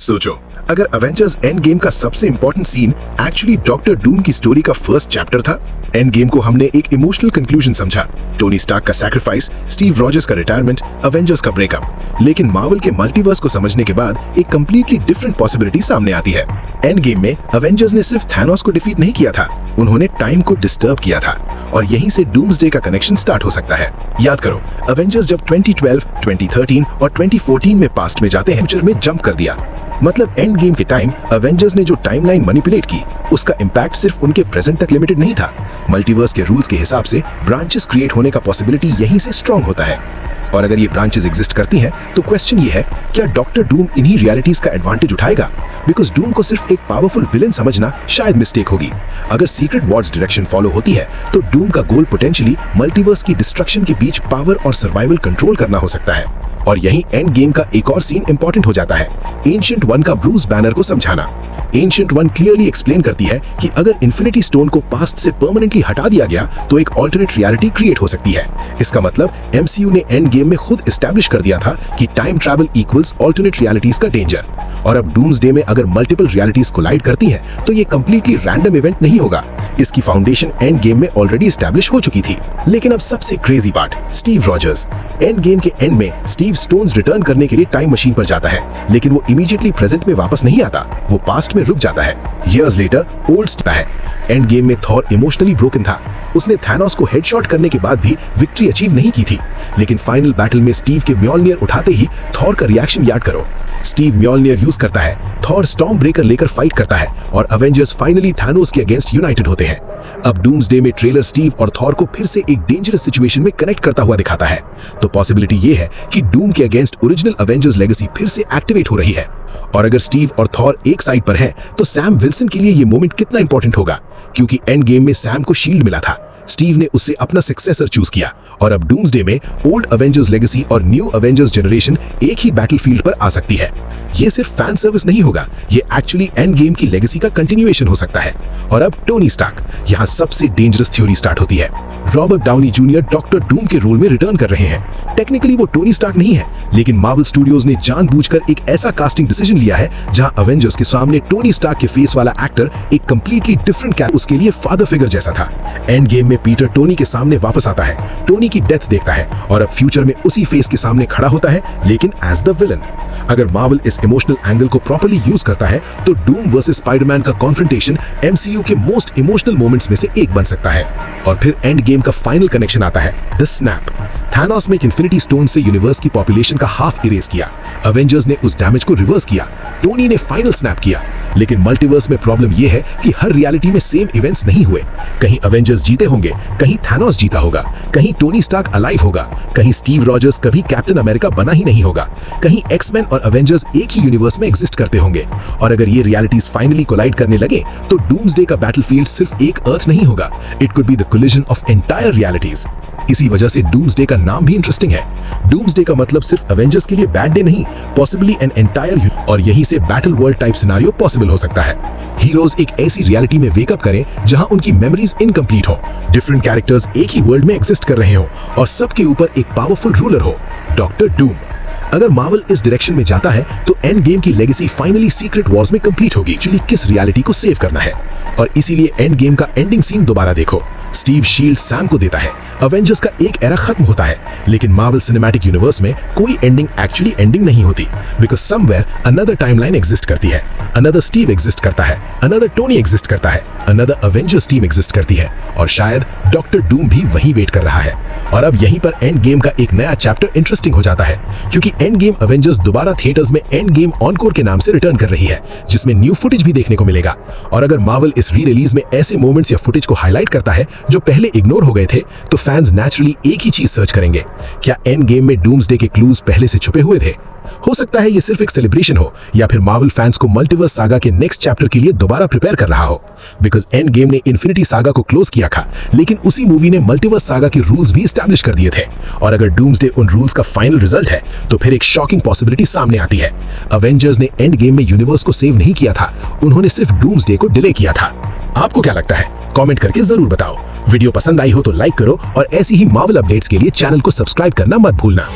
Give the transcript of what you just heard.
सोचो, अगर Avengers end game का सबसे important scene actually Doctor Doom की स्टोरी का फर्स्ट चैप्टर था। एंड गेम को हमने एक इमोशनल कंक्लूजन समझा, टोनी स्टार्क का सैक्रिफाइस, स्टीव रॉजर्स का रिटायरमेंट, अवेंजर्स का ब्रेकअप। लेकिन मार्वल के मल्टीवर्स को समझने के बाद एक कंप्लीटली डिफरेंट पॉसिबिलिटी सामने आती है। एंड गेम में अवेंजर्स ने सिर्फ थैनोस को डिफीट नहीं किया था, उन्होंने टाइम को डिस्टर्ब किया था, और यहीं से डूम्सडे का कनेक्शन स्टार्ट हो सकता है। याद करो, अवेंजर्स जब 2012, 2013 और 2014 में पास्ट में जाते हैं, फ्यूचर में जंप कर दिया। मतलब एंड गेम के टाइम अवेंजर्स ने जो टाइमलाइन मैनिपुलेट की, उसका इम्पैक्ट सिर्फ उनके प्रेजेंट तक लिमिटेड नहीं था। मल्टीवर्स के रूल्स के हिसाब से ब्रांचेस क्रिएट होने का पॉसिबिलिटी यहीं से स्ट्रॉन्ग होता है। और अगर ये ब्रांचेस एग्जिस्ट करती हैं, तो क्वेश्चन ये है, क्या डॉक्टर डूम इन्हीं रियलिटीज का एडवांटेज उठाएगा? बिकॉज डूम को सिर्फ एक पावरफुल विलेन समझना शायद मिस्टेक होगी। अगर सीक्रेट वॉर्स डायरेक्शन फॉलो होती है, तो डूम का गोल पोटेंशियली मल्टीवर्स की डिस्ट्रक्शन के बीच पावर और सर्वाइवल कंट्रोल करना हो सकता है। और यही एंड गेम का एक और सीन इंपॉर्टेंट हो जाता है, एंशिएंट वन का ब्रूस बैनर को समझाना। एंशिएंट वन क्लियरली एक्सप्लेन करती है कि अगर इन्फिनिटी स्टोन को पास्ट से परमानेंटली हटा दिया गया, तो एक ऑल्टरनेट रियलिटी क्रिएट हो सकती है। इसका मतलब एमसीयू ने एंड गेम में खुद एस्टैब्लिश कर दिया था कि time travel equals alternate realities का डेंजर। और अब डूम्सडे में अगर मल्टीपल रियलिटीज कोलाइड करती हैं, तो ये कंप्लीटली रैंडम इवेंट नहीं होगा। इसकी फाउंडेशन एंड गेम में ऑलरेडी एस्टैब्लिश हो चुकी थी। लेकिन अब सबसे crazy part, Steve Rogers. End game के एंड में स्टीव स्टोन्स रिटर्न करने के लिए टाइम मशीन पर जाता है, लेकिन वो इमीडिएटली प्रेजेंट में वापस नहीं आता, वो पास्ट में रुक जाता है। ईयर्स लेटर ओल्ड स्टीव है। एंड गेम में थॉर इमोशनली ब्रोकन था, उसने थैनोस को हेडशॉट करने के बाद भी विक्ट्री अचीव नहीं की थी। लेकिन फाइनल बैटल में स्टीव के म्योलनियर उठाते ही थॉर का रिएक्शन याद करो। स्टीव म्योलनियर यूज करता है, थॉर स्टॉर्म ब्रेकर लेकर फाइट करता है, और अवेंजर्स फाइनली थैनोस के अगेंस्ट यूनाइटेड होते हैं। अब डूम्सडे में ट्रेलर स्टीव और थॉर को फिर से एक डेंजरस सिचुएशन में कनेक्ट करता हुआ दिखाता है। तो पॉसिबिलिटी ये है कि डूम के अगेंस्ट ओरिजिनल अवेंजर्स लेगेसी फिर से एक्टिवेट हो रही है। और अगर स्टीव और थॉर एक साइड पर हैं, तो सैम विल्सन के लिए ये मोमेंट कितना इंपॉर्टेंट होगा, क्योंकि एंड गेम में सैम को शील्ड मिला था, स्टीव ने उससे अपना सक्सेसर चूज किया, और अब डूम्सडे में ओल्ड अवेंजर्स लेगेसी और न्यू अवेंजर्स जनरेशन एक ही बैटलफील्ड पर आ सकती है। ये सिर्फ फैन सर्विस नहीं होगा, ये एक्चुअली एंड गेम की लेगेसी का कंटिन्यूएशन हो सकता है। और अब टोनी स्टार्क, यहाँ सबसे डेंजरस थ्योरी स्टार्ट होती है। Robert Downey junior doctor Doom के रोल में रिटर्न कर रहे हैं। टेक्निकली वो टोनी स्टार्क नहीं है, लेकिन मार्वल स्टूडियोज ने जानबूझकर एक ऐसा कास्टिंग डिसीजन लिया है जहां अवेंजर्स के सामने टोनी स्टार्क के फेस वाला एक्टर एक कंप्लीटली डिफरेंट कैरेक्टर, उसके लिए फादर फिगर जैसा था। एंड गेम में पीटर टोनी के सामने वापस आता है, टोनी की डेथ देखता है, और अब फ्यूचर में उसी फेस के सामने खड़ा होता है, लेकिन एज द विलन। अगर मार्वल इस इमोशनल एंगल को प्रॉपर्ली यूज करता है, तो डूम वर्सेस स्पाइडरमैन का कॉन्फ्रंटेशन एमसीयू के मोस्ट इमोशनल मोमेंट्स में से एक बन सकता है। और फिर एंड गेम का फाइनल कनेक्शन आता है, द स्नैप। थैनोस में इन्फिनिटी स्टोन से यूनिवर्स की पॉपुलेशन का हाफ इरेज किया, अवेंजर्स ने उस डैमेज को रिवर्स किया, टोनी ने फाइनल स्नैप किया। लेकिन मल्टीवर्स में प्रॉब्लम यह है कि हर रियलिटी में सेम इवेंट्स नहीं हुए। कहीं अवेंजर्स जीते होंगे, कहीं थैनोस जीता होगा, कहीं टोनी स्टार्क अलाइव होगा, कहीं स्टीव रॉजर्स कभी कैप्टन अमेरिका बना ही नहीं होगा, कहीं एक्समैन और अवेंजर्स एक ही यूनिवर्स में एग्जिस्ट करते होंगे। और अगर ये रियलिटीज फाइनली कोलाइड करने लगे, तो डूम्सडे का बैटलफील्ड सिर्फ एक अर्थ नहीं होगा, it could be the collision of entire realities. इसी वजह से डूम्सडे का नाम भी इंटरेस्टिंग है। डूम्सडे का मतलब सिर्फ अवेंजर्स के लिए बैड डे नहीं, पॉसिबली एन एंटायर, और यहीं से battle world type scenario possible हो सकता है। हीरोज एक ऐसी रियलिटी में वेकअप करें जहां उनकी मेमोरीज इनकम्प्लीट हो, डिफरेंट कैरेक्टर्स एक ही वर्ल्ड में एग्जिस्ट कर रहे हो, और सबके ऊपर एक पावरफुल रूलर हो, डॉक्टर डूम। अगर मार्वल इस डायरेक्शन में जाता है, तो एंड गेम की लेगेसी फाइनली सीक्रेट वॉर्स में कंप्लीट होगी। एक्चुअली किस रियलिटी को सेव करना है, और इसीलिए एंड गेम का एंडिंग सीन दोबारा देखो। स्टीव शील्ड सैम को देता है, अवेंजर्स का एक एरा खत्म होता है, लेकिन मार्वल सिनेमैटिक यूनिवर्स में कोई एंडिंग एक्चुअली एंडिंग नहीं होती, because somewhere another timeline exist करती है, अनदर स्टीव एग्जिस्ट करता है, अनदर टोनी एग्जिस्ट करता है, अनदर अवेंजर्स टीम एग्जिस्ट करती है, और शायद डॉक्टर डूम भी वहीं वेट कर रहा है। और अब यहीं पर एंड गेम का एक नया चैप्टर इंटरेस्टिंग हो जाता है, क्योंकि एंड गेम अवेंजर्स दोबारा थिएटर्स में एंड गेम ऑनकोर के नाम से रिटर्न कर रही है, जिसमें न्यू फुटेज भी देखने को मिलेगा। और अगर मार्वल इस री रिलीज में ऐसे मोमेंट्स या फुटेज को हाईलाइट करता है जो पहले इग्नोर हो गए थे, तो फैंस नेचुरली एक ही चीज सर्च करेंगे, क्या एंड गेम में डूम्सडे के क्लूज पहले से छुपे हुए थे? हो सकता है ये सिर्फ एक सेलिब्रेशन हो, या फिर मार्वल फैंस को मल्टीवर्स सागा के नेक्स्ट चैप्टर के लिए दोबारा प्रिपेयर कर रहा हो। बिकॉज एंड गेम ने इन्फिनिटी सागा को क्लोज किया था, लेकिन उसी मूवी ने मल्टीवर्स सागा के रूल्स भी एस्टैब्लिश कर दिए थे। और अगर डूम्सडे उन रूल्स का फाइनल रिजल्ट है, तो फिर एक शॉकिंग पॉसिबिलिटी सामने आती है। अवेंजर्स ने एंड गेम में यूनिवर्स को सेव नहीं किया था, उन्होंने सिर्फ डूम्सडे को डिले किया था। आपको क्या लगता है? कमेंट करके जरूर बताओ। वीडियो पसंद आई हो तो लाइक करो, और ऐसी ही मार्वल अपडेट्स के लिए चैनल को सब्सक्राइब करना मत भूलना।